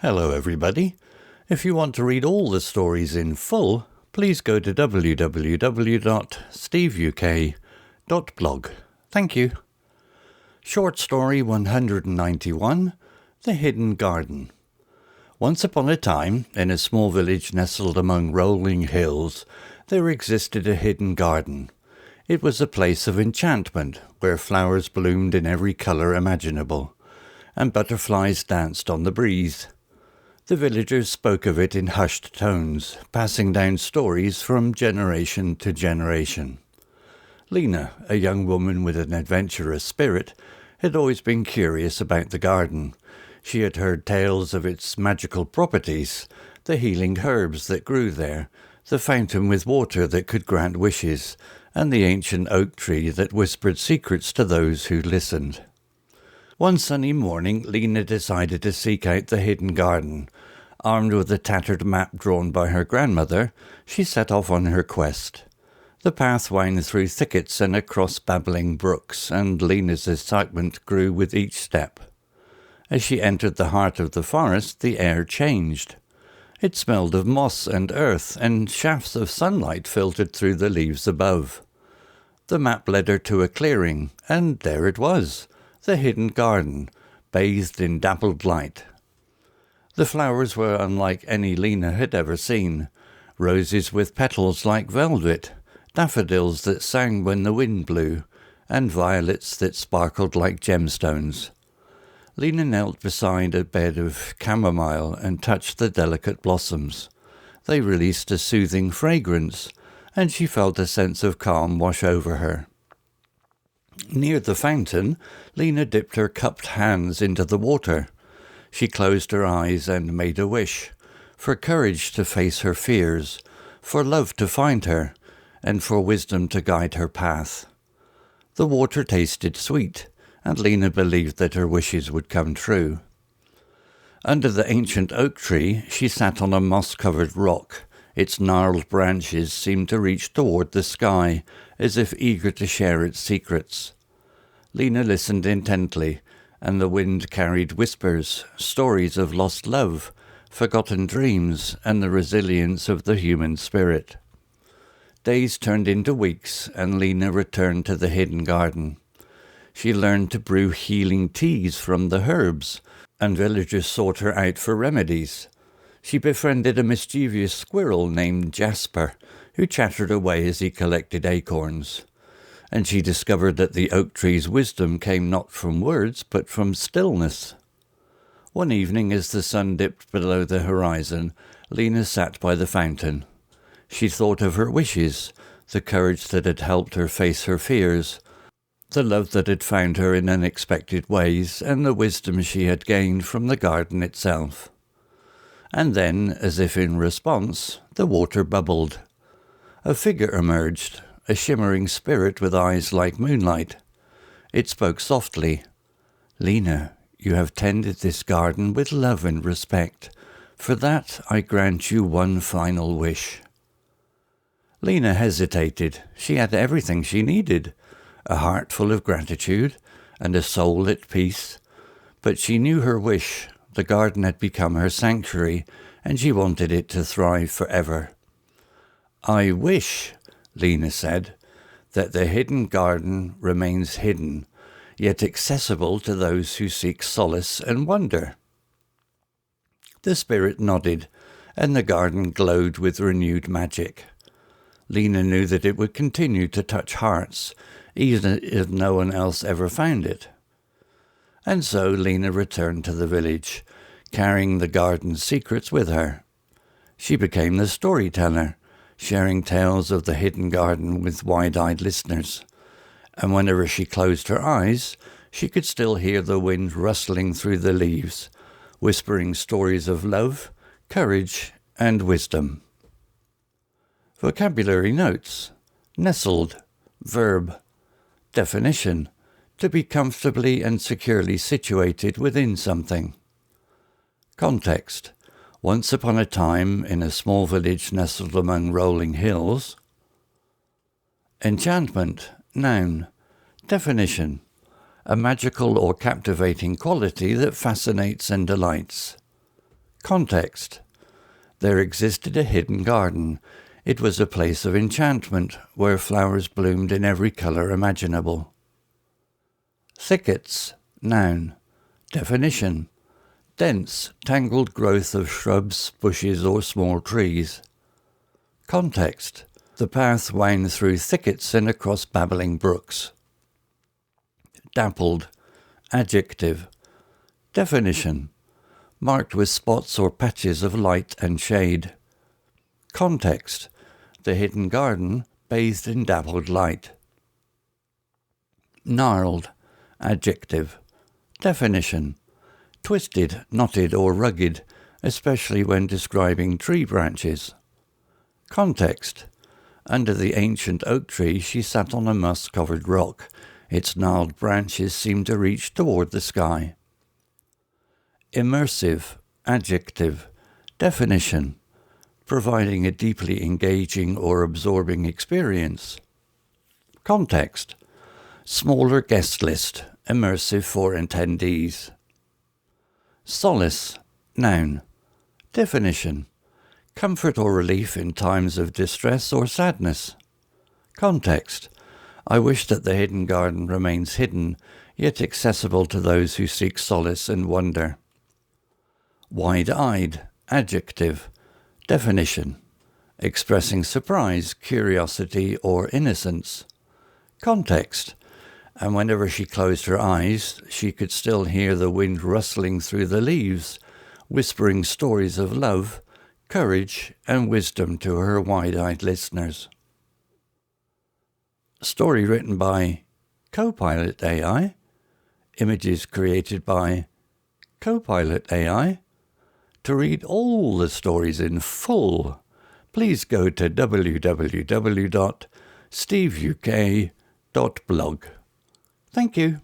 Hello everybody. If you want to read all the stories in full, please go to www.steveuk.blog. Thank you. Short story 191, The Hidden Garden. Once upon a time, in a small village nestled among rolling hills, there existed a hidden garden. It was a place of enchantment, where flowers bloomed in every colour imaginable, and butterflies danced on the breeze. The villagers spoke of it in hushed tones, passing down stories from generation to generation. Lena, a young woman with an adventurous spirit, had always been curious about the garden. She had heard tales of its magical properties, the healing herbs that grew there, the fountain with water that could grant wishes, and the ancient oak tree that whispered secrets to those who listened. One sunny morning, Lena decided to seek out the hidden garden. Armed with a tattered map drawn by her grandmother, she set off on her quest. The path wound through thickets and across babbling brooks, and Lena's excitement grew with each step. As she entered the heart of the forest, the air changed. It smelled of moss and earth, and shafts of sunlight filtered through the leaves above. The map led her to a clearing, and there it was, the hidden garden, bathed in dappled light. The flowers were unlike any Lena had ever seen. Roses with petals like velvet, daffodils that sang when the wind blew, and violets that sparkled like gemstones. Lena knelt beside a bed of chamomile and touched the delicate blossoms. They released a soothing fragrance, and she felt a sense of calm wash over her. Near the fountain, Lena dipped her cupped hands into the water. She closed her eyes and made a wish, for courage to face her fears, for love to find her, and for wisdom to guide her path. The water tasted sweet, and Lena believed that her wishes would come true. Under the ancient oak tree, she sat on a moss-covered rock. Its gnarled branches seemed to reach toward the sky, as if eager to share its secrets. Lena listened intently, and the wind carried whispers, stories of lost love, forgotten dreams, and the resilience of the human spirit. Days turned into weeks, and Lena returned to the hidden garden. She learned to brew healing teas from the herbs, and villagers sought her out for remedies. She befriended a mischievous squirrel named Jasper, who chattered away as he collected acorns. And she discovered that the oak tree's wisdom came not from words, but from stillness. One evening, as the sun dipped below the horizon, Lena sat by the fountain. She thought of her wishes, the courage that had helped her face her fears, the love that had found her in unexpected ways, and the wisdom she had gained from the garden itself. And then, as if in response, the water bubbled. A figure emerged, a shimmering spirit with eyes like moonlight. It spoke softly. "Lena, you have tended this garden with love and respect. For that I grant you one final wish." Lena hesitated. She had everything she needed. A heart full of gratitude, and a soul at peace. But she knew her wish. The garden had become her sanctuary, and she wanted it to thrive forever. "I wish," Lena said, "that the hidden garden remains hidden, yet accessible to those who seek solace and wonder." The spirit nodded, and the garden glowed with renewed magic. Lena knew that it would continue to touch hearts, even if no one else ever found it. And so Lena returned to the village, carrying the garden's secrets with her. She became the storyteller, sharing tales of the hidden garden with wide-eyed listeners. And whenever she closed her eyes, she could still hear the wind rustling through the leaves, whispering stories of love, courage, and wisdom. Vocabulary notes. Nestled, verb. Definition: to be comfortably and securely situated within something. Context: once upon a time in a small village nestled among rolling hills. Enchantment, noun. Definition: a magical or captivating quality that fascinates and delights. Context. There existed a hidden garden. It was a place of enchantment where flowers bloomed in every colour imaginable. Thickets. Noun. Definition. Dense, tangled growth of shrubs, bushes or small trees. Context. The path wound through thickets and across babbling brooks. Dappled. Adjective. Definition. Marked with spots or patches of light and shade. Context. The hidden garden bathed in dappled light. Gnarled. Adjective. Definition. Twisted, knotted or rugged, especially when describing tree branches. Context. Under the ancient oak tree she sat on a moss-covered rock. Its gnarled branches seemed to reach toward the sky. Immersive. Adjective. Definition. Providing a deeply engaging or absorbing experience. Context. Smaller guest list, immersive for attendees. Solace. Noun. Definition. Comfort or relief in times of distress or sadness. Context. I wish that the hidden garden remains hidden, yet accessible to those who seek solace and wonder. Wide-eyed. Adjective. Definition. Expressing surprise, curiosity, or innocence. Context. And whenever she closed her eyes, she could still hear the wind rustling through the leaves, whispering stories of love, courage, and wisdom to her wide-eyed listeners. Story written by Copilot AI. Images created by Copilot AI. To read all the stories in full, please go to www.steveuk.blog. Thank you.